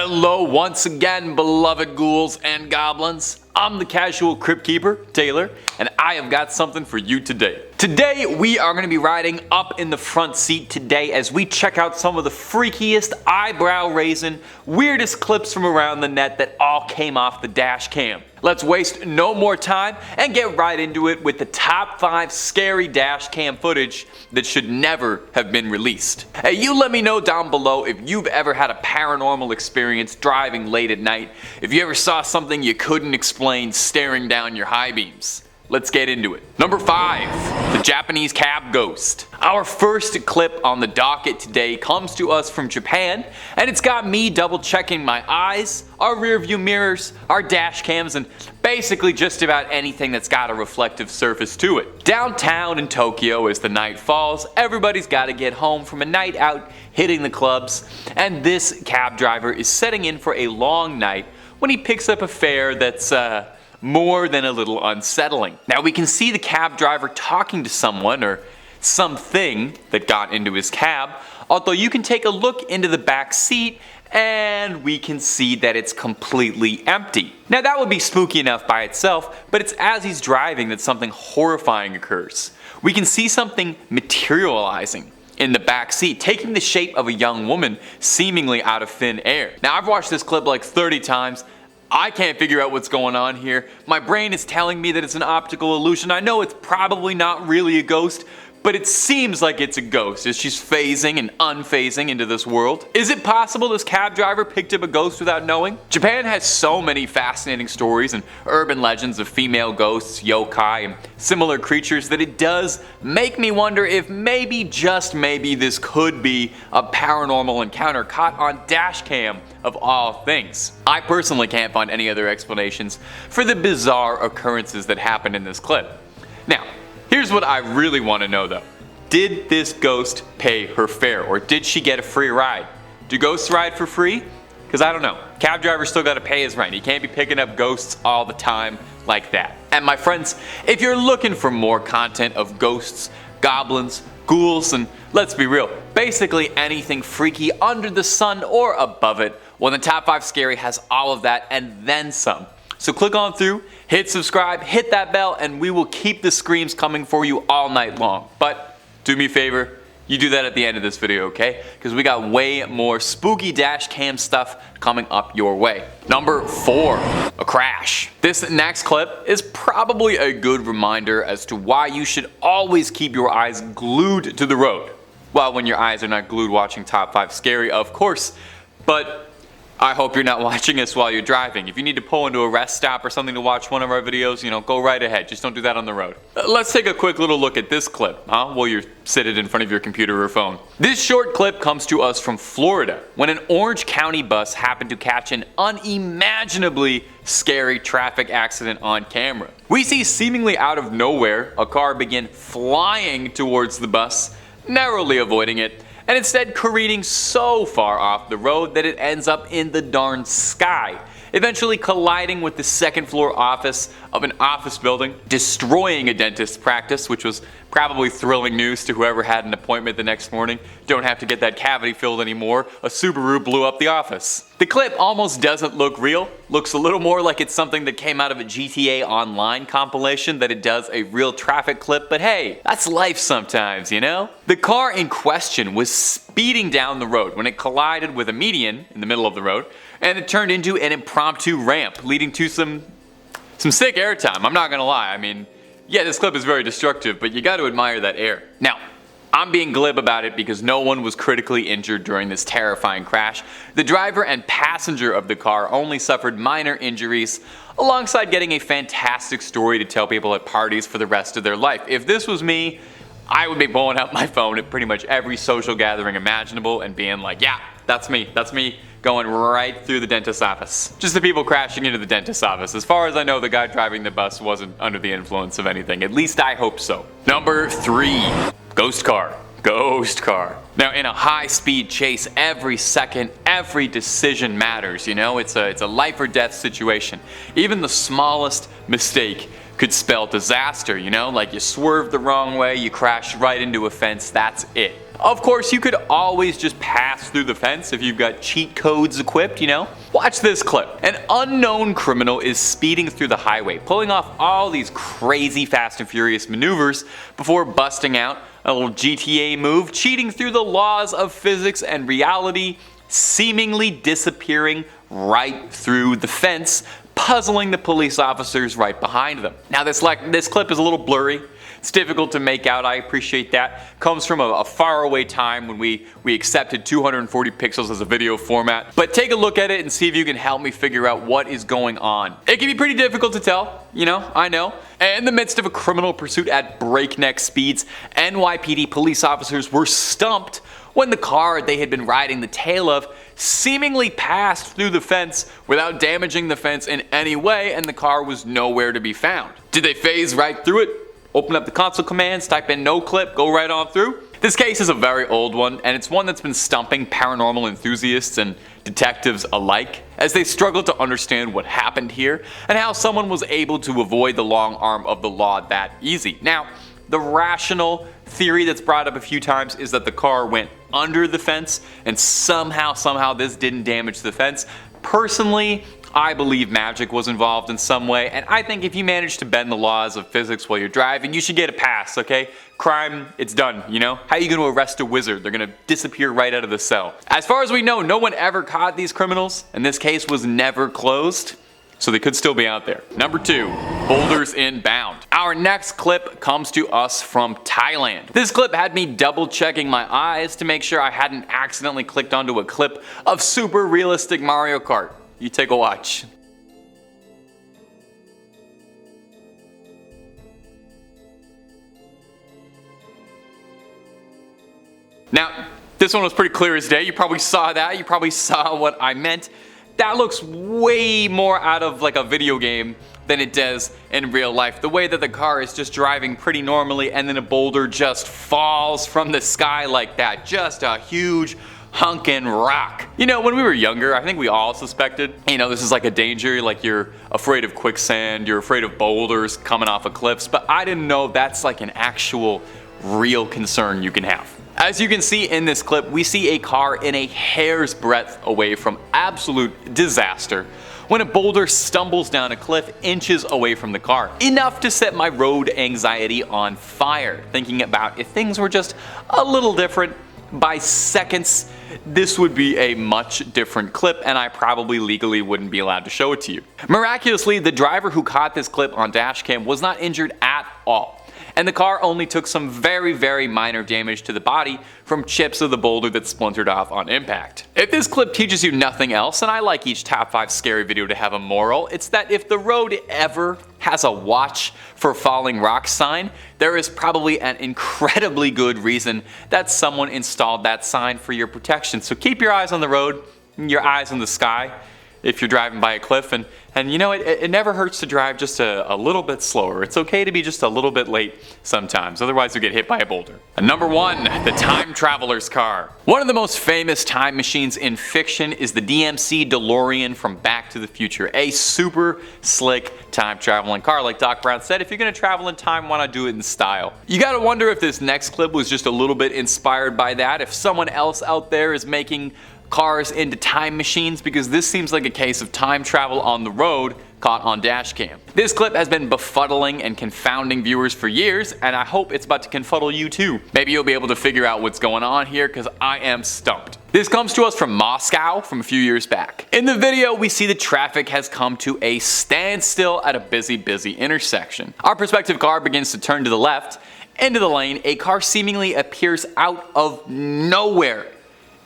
Hello once again, beloved ghouls and goblins. I'm the casual crypt keeper, Taylor, and I have got something for you today. Today we are going to be riding up in the front seat today as we check out some of the freakiest, eyebrow-raising, weirdest clips from around the net that all came off the dash cam. Let's waste no more time and get right into it with the top 5 scary dash cam footage that should never have been released. Hey, you let me know down below if you've ever had a paranormal experience driving late at night, if you ever saw something you couldn't explain staring down your high beams. Let's get into it. Number 5, the Japanese cab ghost. Our first clip on the docket today comes to us from Japan, and it's got me double checking my eyes, our rear view mirrors, our dash cams, and basically just about anything that's got a reflective surface to it. Downtown in Tokyo, as the night falls, everybody's got to get home from a night out hitting the clubs, and this cab driver is setting in for a long night when he picks up a fare that's more than a little unsettling. Now we can see the cab driver talking to someone or something that got into his cab, although you can take a look into the back seat and we can see that it's completely empty. Now that would be spooky enough by itself, but it's as he's driving that something horrifying occurs. We can see something materializing in the back seat, taking the shape of a young woman seemingly out of thin air. Now I've watched this clip like 30 times. I can't figure out what's going on here. My brain is telling me that it's an optical illusion. I know it's probably not really a ghost, but it seems like it's a ghost as she's phasing and unphasing into this world. Is it possible this cab driver picked up a ghost without knowing? Japan has so many fascinating stories and urban legends of female ghosts, yokai, and similar creatures that it does make me wonder if maybe, just maybe, this could be a paranormal encounter caught on dash cam of all things. I personally can't find any other explanations for the bizarre occurrences that happened in this clip. Now, here's what I really want to know though. Did this ghost pay her fare, or did she get a free ride? Do ghosts ride for free? Because I don't know. Cab driver's still got to pay his rent. He can't be picking up ghosts all the time like that. And my friends, if you're looking for more content of ghosts, goblins, ghouls, and let's be real, basically anything freaky under the sun or above it, well, the Top 5 Scary has all of that and then some. So click on through, hit subscribe, hit that bell, and we will keep the screams coming for you all night long. But do me a favor, you do that at the end of this video, okay? Because we got way more spooky dash cam stuff coming up your way. Number 4, a crash. This next clip is probably a good reminder as to why you should always keep your eyes glued to the road. Well, when your eyes are not glued watching Top 5 Scary, of course, but I hope you're not watching us while you're driving. If you need to pull into a rest stop or something to watch one of our videos, go right ahead. Just don't do that on the road. Let's take a quick little look at this clip, while you're seated in front of your computer or phone. This short clip comes to us from Florida, when an Orange County bus happened to catch an unimaginably scary traffic accident on camera. We see seemingly out of nowhere, a car begin flying towards the bus, narrowly avoiding it, and instead careening so far off the road that it ends up in the darn sky, eventually colliding with the second floor office of an office building, destroying a dentist's practice, which was probably thrilling news to whoever had an appointment the next morning. Don't have to get that cavity filled anymore. A Subaru blew up the office. The clip almost doesn't look real. Looks a little more like it's something that came out of a GTA Online compilation than it does a real traffic clip, but hey, that's life sometimes, The car in question was speeding down the road when it collided with a median in the middle of the road, and it turned into an impromptu ramp, leading to some sick airtime. I'm not gonna lie. Yeah, this clip is very destructive, but you gotta admire that air. Now, I'm being glib about it because no one was critically injured during this terrifying crash. The driver and passenger of the car only suffered minor injuries, alongside getting a fantastic story to tell people at parties for the rest of their life. If this was me, I would be pulling out my phone at pretty much every social gathering imaginable and being like, yeah, that's me, going right through the dentist's office. Just the people crashing into the dentist's office. As far as I know, the guy driving the bus wasn't under the influence of anything. At least I hope so. Number 3, ghost car. Ghost car. Now, in a high-speed chase, every second, every decision matters, It's a life or death situation. Even the smallest mistake could spell disaster, Like you swerve the wrong way, you crash right into a fence, that's it. Of course, you could always just pass through the fence if you've got cheat codes equipped, you know? Watch this clip. An unknown criminal is speeding through the highway, pulling off all these crazy Fast and Furious maneuvers before busting out a little GTA move, cheating through the laws of physics and reality, seemingly disappearing right through the fence, puzzling the police officers right behind them. Now this clip is a little blurry. It's difficult to make out, I appreciate that. Comes from a faraway time when we accepted 240 pixels as a video format. But take a look at it and see if you can help me figure out what is going on. It can be pretty difficult to tell, you know, I know. In the midst of a criminal pursuit at breakneck speeds, NYPD police officers were stumped when the car they had been riding the tail of seemingly passed through the fence without damaging the fence in any way, and the car was nowhere to be found. Did they phase right through it? Open up the console commands, type in no clip, go right on through? This case is a very old one, and it's one that's been stumping paranormal enthusiasts and detectives alike as they struggle to understand what happened here and how someone was able to avoid the long arm of the law that easy. Now, the rational theory that's brought up a few times is that the car went under the fence and somehow this didn't damage the fence. Personally, I believe magic was involved in some way, and I think if you manage to bend the laws of physics while you're driving, you should get a pass, okay? Crime, it's done, you know? How are you gonna arrest a wizard? They're gonna disappear right out of the cell. As far as we know, no one ever caught these criminals, and this case was never closed, so they could still be out there. Number 2, Boulders In Bound. Our next clip comes to us from Thailand. This clip had me double checking my eyes to make sure I hadn't accidentally clicked onto a clip of super realistic Mario Kart. You take a watch. Now, this one was pretty clear as day. You probably saw that. You probably saw what I meant. That looks way more out of like a video game than it does in real life. The way that the car is just driving pretty normally and then a boulder just falls from the sky like that. Just a huge hunkin' rock. You know, when we were younger, I think we all suspected, you know, this is like a danger, like you're afraid of quicksand, you're afraid of boulders coming off of cliffs, but I didn't know that's like an actual real concern you can have. As you can see in this clip, we see a car in a hair's breadth away from absolute disaster when a boulder stumbles down a cliff inches away from the car. Enough to set my road anxiety on fire, thinking about if things were just a little different, by seconds, this would be a much different clip and I probably legally wouldn't be allowed to show it to you. Miraculously, the driver who caught this clip on dashcam was not injured at all. And the car only took some very minor damage to the body from chips of the boulder that splintered off on impact. If this clip teaches you nothing else, and I like each top 5 scary video to have a moral, it's that if the road ever has a watch for falling rocks sign, there is probably an incredibly good reason that someone installed that sign for your protection. So keep your eyes on the road, your eyes on the sky if you're driving by a cliff, and you know, it never hurts to drive just a little bit slower. It's okay to be just a little bit late sometimes, otherwise you get hit by a boulder. And number 1, the time traveler's car. One of the most famous time machines in fiction is the DMC DeLorean from Back to the Future, a super slick time traveling car. Like Doc Brown said, if you're gonna travel in time, why not do it in style? You gotta wonder if this next clip was just a little bit inspired by that, if someone else out there is making cars into time machines, because this seems like a case of time travel on the road caught on dashcam. This clip has been befuddling and confounding viewers for years, and I hope it's about to confuddle you too. Maybe you'll be able to figure out what's going on here, because I am stumped. This comes to us from Moscow from a few years back. In the video, we see the traffic has come to a standstill at a busy intersection. Our prospective car begins to turn to the left. Into the lane, a car seemingly appears out of nowhere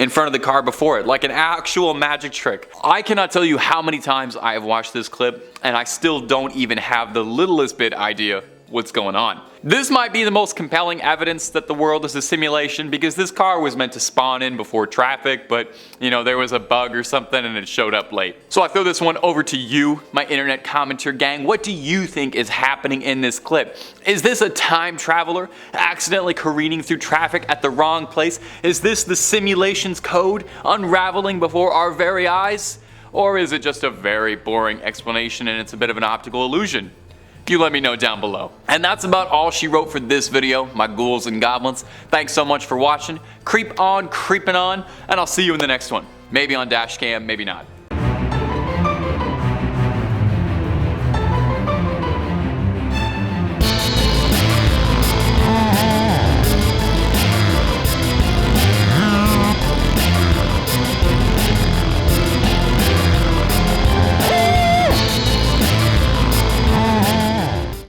in front of the car before it, like an actual magic trick. I cannot tell you how many times I have watched this clip and I still don't even have the littlest bit idea what's going on. This might be the most compelling evidence that the world is a simulation, because this car was meant to spawn in before traffic, but you know, there was a bug or something and it showed up late. So I throw this one over to you, my internet commenter gang. What do you think is happening in this clip? Is this a time traveler accidentally careening through traffic at the wrong place? Is this the simulation's code unraveling before our very eyes? Or is it just a very boring explanation and it's a bit of an optical illusion? You let me know down below. And that's about all she wrote for this video, my ghouls and goblins. Thanks so much for watching. Creep on, creeping on, and I'll see you in the next one. Maybe on dash cam, maybe not.